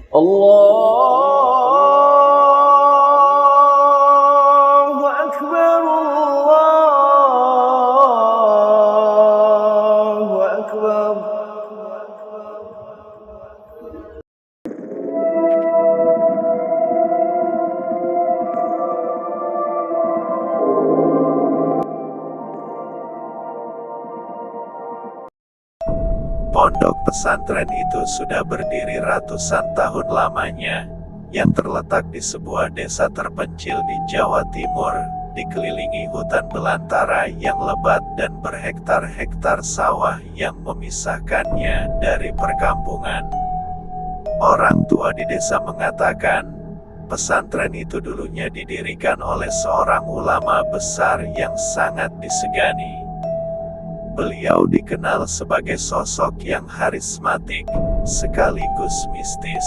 الله أكبر الله أكبر. Pondok pesantren itu sudah berdiri ratusan tahun lamanya, yang terletak di sebuah desa terpencil di Jawa Timur, dikelilingi hutan belantara yang lebat dan berhektar-hektar sawah yang memisahkannya dari perkampungan. Orang tua di desa mengatakan, pesantren itu dulunya didirikan oleh seorang ulama besar yang sangat disegani. Beliau dikenal sebagai sosok yang harismatik, sekaligus mistis.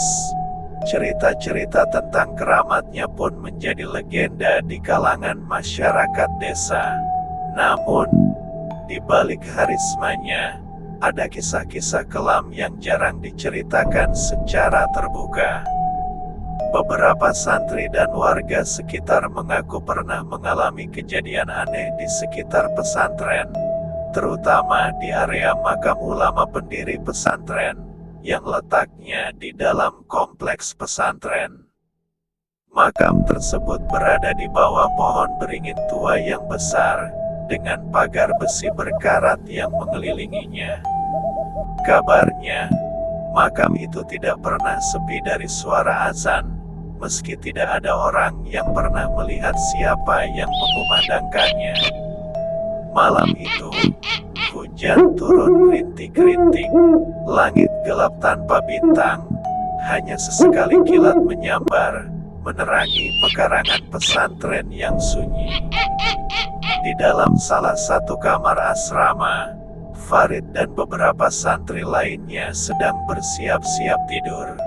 Cerita-cerita tentang keramatnya pun menjadi legenda di kalangan masyarakat desa. Namun, di balik harismanya, ada kisah-kisah kelam yang jarang diceritakan secara terbuka. Beberapa santri dan warga sekitar mengaku pernah mengalami kejadian aneh di sekitar pesantren, terutama di area makam ulama pendiri pesantren, yang letaknya di dalam kompleks pesantren. Makam tersebut berada di bawah pohon beringin tua yang besar, dengan pagar besi berkarat yang mengelilinginya. Kabarnya, makam itu tidak pernah sepi dari suara azan, meski tidak ada orang yang pernah melihat siapa yang mengumandangkannya. Malam itu, hujan turun rintik-rintik, langit gelap tanpa bintang, hanya sesekali kilat menyambar, menerangi pekarangan pesantren yang sunyi. Di dalam salah satu kamar asrama, Farid dan beberapa santri lainnya sedang bersiap-siap tidur.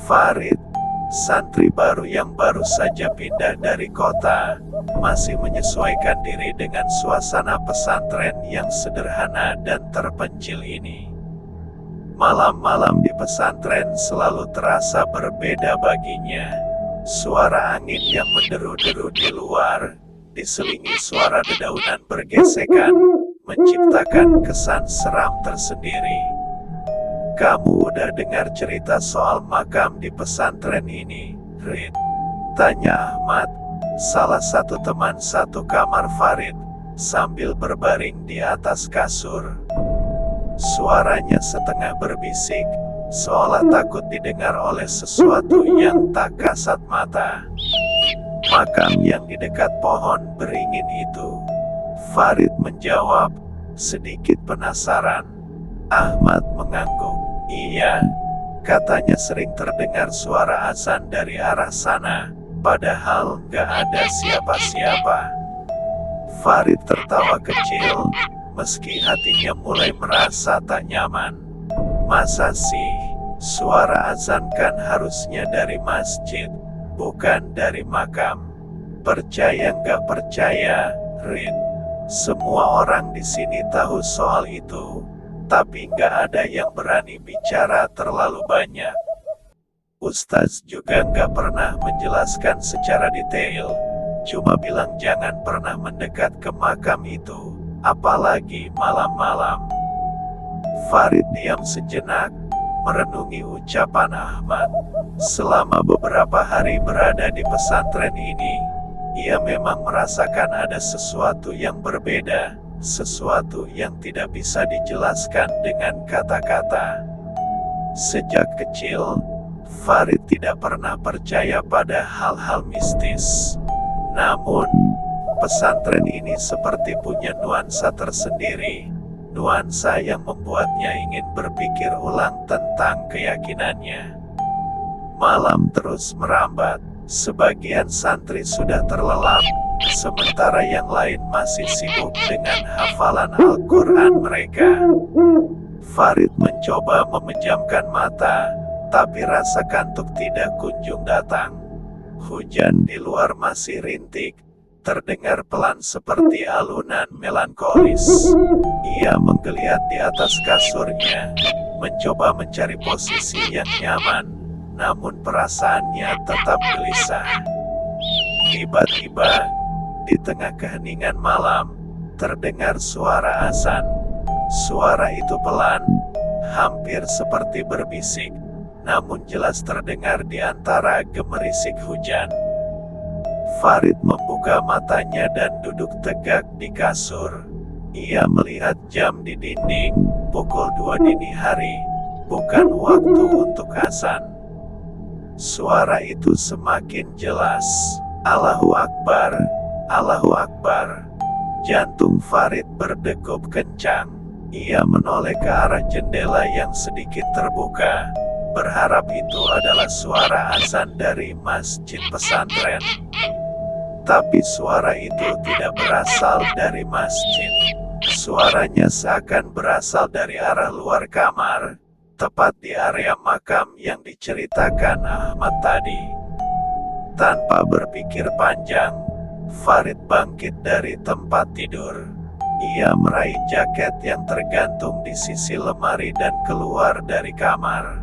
Farid, santri baru yang baru saja pindah dari kota, masih menyesuaikan diri dengan suasana pesantren yang sederhana dan terpencil ini. Malam-malam di pesantren selalu terasa berbeda baginya. Suara angin yang menderu-deru di luar, diselingi suara dedaunan bergesekan, menciptakan kesan seram tersendiri. "Kamu udah dengar cerita soal makam di pesantren ini, Rid?" tanya Ahmad, salah satu teman satu kamar Farid, sambil berbaring di atas kasur. Suaranya setengah berbisik, seolah takut didengar oleh sesuatu yang tak kasat mata. "Makam yang di dekat pohon beringin itu," Farid menjawab, sedikit penasaran. Ahmad mengangguk. "Iya, katanya sering terdengar suara azan dari arah sana, padahal gak ada siapa-siapa." Farid tertawa kecil, meski hatinya mulai merasa tak nyaman. "Masa sih, suara azan kan harusnya dari masjid, bukan dari makam." "Percaya nggak percaya, Rid, semua orang di sini tahu soal itu, tapi nggak ada yang berani bicara terlalu banyak. Ustaz juga nggak pernah menjelaskan secara detail, cuma bilang jangan pernah mendekat ke makam itu, apalagi malam-malam." Farid diam sejenak, merenungi ucapan Ahmad. Selama beberapa hari berada di pesantren ini, ia memang merasakan ada sesuatu yang berbeda, sesuatu yang tidak bisa dijelaskan dengan kata-kata. Sejak kecil, Farid tidak pernah percaya pada hal-hal mistis. Namun, pesantren ini seperti punya nuansa tersendiri, nuansa yang membuatnya ingin berpikir ulang tentang keyakinannya. Malam terus merambat, sebagian santri sudah terlelap, sementara yang lain masih sibuk dengan hafalan Al-Quran mereka. Farid mencoba memejamkan mata, tapi rasa kantuk tidak kunjung datang. Hujan di luar masih rintik, terdengar pelan seperti alunan melankolis. Ia menggeliat di atas kasurnya, mencoba mencari posisi yang nyaman, namun perasaannya tetap gelisah. Tiba-tiba, di tengah keheningan malam, terdengar suara azan. Suara itu pelan, hampir seperti berbisik, namun jelas terdengar di antara gemerisik hujan. Farid membuka matanya dan duduk tegak di kasur. Ia melihat jam di dinding, pukul 2 dini hari, bukan waktu untuk azan. Suara itu semakin jelas. Allahu Akbar, Allahu Akbar. Jantung Farid berdegup kencang. Ia menoleh ke arah jendela yang sedikit terbuka, berharap itu adalah suara azan dari masjid pesantren. Tapi suara itu tidak berasal dari masjid. Suaranya seakan berasal dari arah luar kamar, tepat di area makam yang diceritakan Ahmad tadi. Tanpa berpikir panjang, Farid bangkit dari tempat tidur. Ia meraih jaket yang tergantung di sisi lemari dan keluar dari kamar.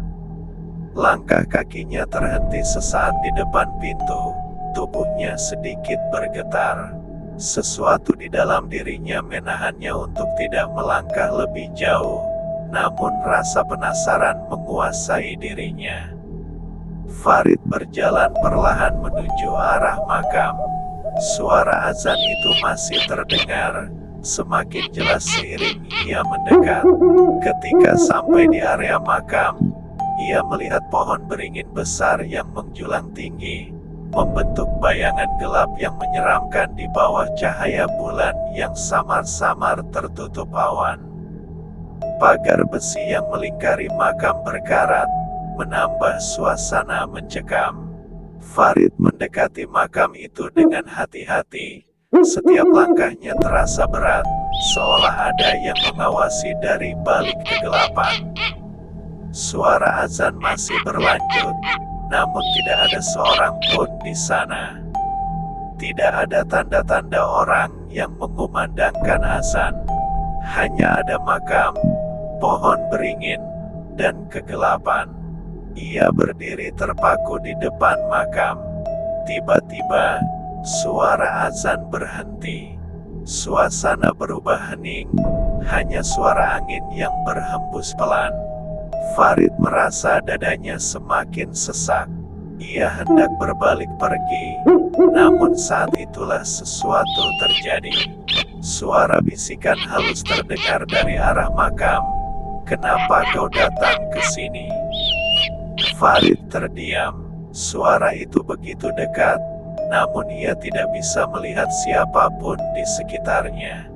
Langkah kakinya terhenti sesaat di depan pintu. Tubuhnya sedikit bergetar. Sesuatu di dalam dirinya menahannya untuk tidak melangkah lebih jauh. Namun rasa penasaran menguasai dirinya. Farid berjalan perlahan menuju arah makam. Suara azan itu masih terdengar, semakin jelas seiring ia mendekat. Ketika sampai di area makam, ia melihat pohon beringin besar yang menjulang tinggi, membentuk bayangan gelap yang menyeramkan di bawah cahaya bulan yang samar-samar tertutup awan. Pagar besi yang melingkari makam berkarat, menambah suasana mencekam. Farid mendekati makam itu dengan hati-hati. Setiap langkahnya terasa berat, seolah ada yang mengawasi dari balik kegelapan. Suara azan masih berlanjut, namun tidak ada seorang pun di sana. Tidak ada tanda-tanda orang yang mengumandangkan azan. Hanya ada makam, pohon beringin, dan kegelapan. Ia berdiri terpaku di depan makam. Tiba-tiba, suara azan berhenti. Suasana berubah hening, hanya suara angin yang berhembus pelan. Farid merasa dadanya semakin sesak. Ia hendak berbalik pergi, namun saat itulah sesuatu terjadi. Suara bisikan halus terdengar dari arah makam. "Kenapa kau datang ke sini?" Farid terdiam. Suara itu begitu dekat, namun ia tidak bisa melihat siapapun di sekitarnya.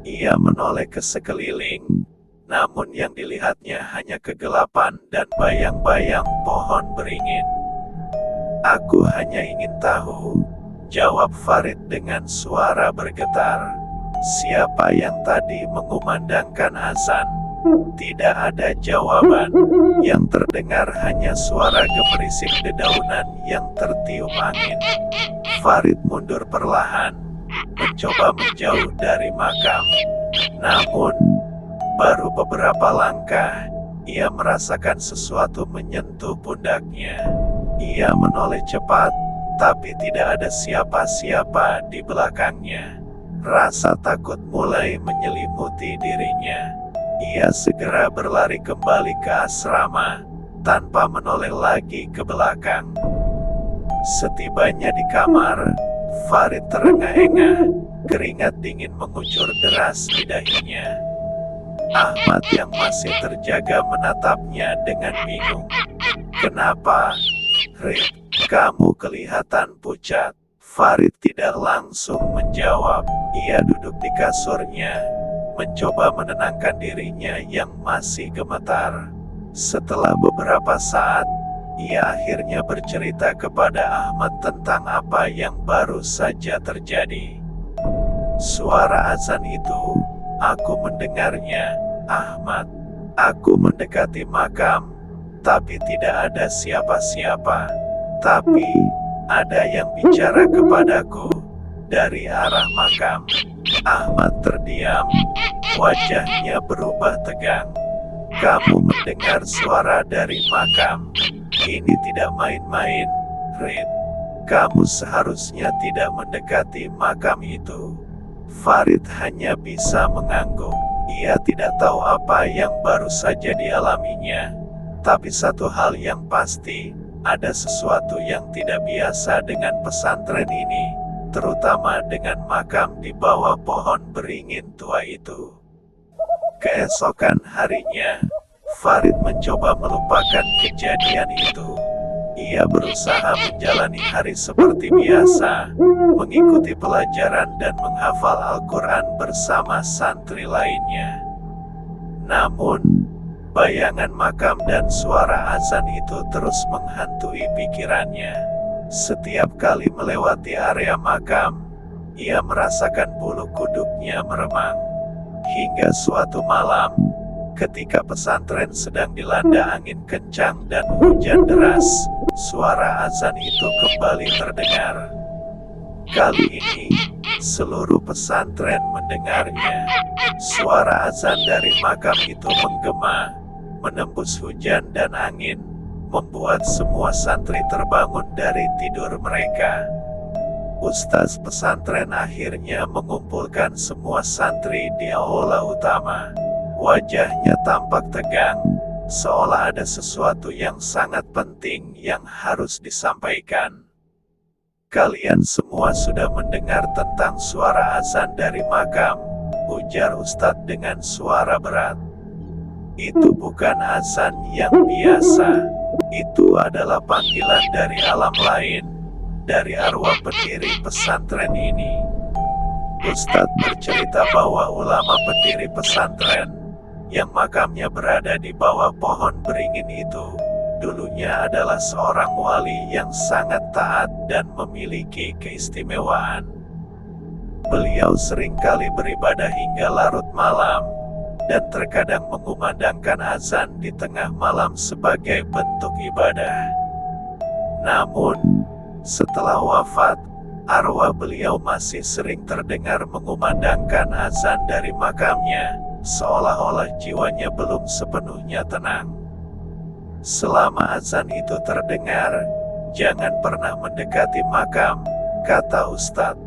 Ia menoleh ke sekeliling, namun yang dilihatnya hanya kegelapan dan bayang-bayang pohon beringin. "Aku hanya ingin tahu," jawab Farid dengan suara bergetar. "Siapa yang tadi mengumandangkan azan?" Tidak ada jawaban. Yang terdengar hanya suara gemerisik dedaunan yang tertiup angin. Farid mundur perlahan, mencoba menjauh dari makam. Namun, baru beberapa langkah, ia merasakan sesuatu menyentuh pundaknya. Ia menoleh cepat, tapi tidak ada siapa-siapa di belakangnya. Rasa takut mulai menyelimuti dirinya. Ia segera berlari kembali ke asrama, tanpa menoleh lagi ke belakang. Setibanya di kamar, Farid terengah-engah, keringat dingin mengucur deras di dahinya. Ahmad yang masih terjaga menatapnya dengan bingung. "Kenapa, Rid? Kamu kelihatan pucat." Farid tidak langsung menjawab. Ia duduk di kasurnya, mencoba menenangkan dirinya yang masih gemetar. Setelah beberapa saat, ia akhirnya bercerita kepada Ahmad tentang apa yang baru saja terjadi. "Suara azan itu, aku mendengarnya, Ahmad. Aku mendekati makam, tapi tidak ada siapa-siapa. Tapi, ada yang bicara kepadaku dari arah makam." Ahmad terdiam, wajahnya berubah tegang. "Kamu mendengar suara dari makam?" Ini tidak main-main, Rid. Kamu seharusnya tidak mendekati makam itu. Farid hanya bisa mengangguk. Ia tidak tahu apa yang baru saja dialaminya. Tapi satu hal yang pasti, ada sesuatu yang tidak biasa dengan pesantren ini, terutama dengan makam di bawah pohon beringin tua itu. Keesokan harinya, Farid mencoba melupakan kejadian itu. Ia berusaha menjalani hari seperti biasa, mengikuti pelajaran dan menghafal Al-Quran bersama santri lainnya. Namun, bayangan makam dan suara azan itu terus menghantui pikirannya. Setiap kali melewati area makam, ia merasakan bulu kuduknya meremang. Hingga suatu malam, ketika pesantren sedang dilanda angin kencang dan hujan deras, suara azan itu kembali terdengar. Kali ini, seluruh pesantren mendengarnya. Suara azan dari makam itu menggema, menembus hujan dan angin, membuat semua santri terbangun dari tidur mereka. Ustaz pesantren akhirnya mengumpulkan semua santri di aula utama. Wajahnya tampak tegang, seolah ada sesuatu yang sangat penting yang harus disampaikan. Kalian semua sudah mendengar tentang suara azan dari makam, ujar Ustadz dengan suara berat. Itu bukan azan yang biasa, itu adalah panggilan dari alam lain, dari arwah pendiri pesantren ini. Ustadz bercerita bahwa ulama pendiri pesantren, yang makamnya berada di bawah pohon beringin itu, dulunya adalah seorang wali yang sangat taat dan memiliki keistimewaan. Beliau seringkali beribadah hingga larut malam, dan terkadang mengumandangkan azan di tengah malam sebagai bentuk ibadah. Namun, setelah wafat, arwah beliau masih sering terdengar mengumandangkan azan dari makamnya, seolah-olah jiwanya belum sepenuhnya tenang. Selama azan itu terdengar, jangan pernah mendekati makam, kata Ustadz.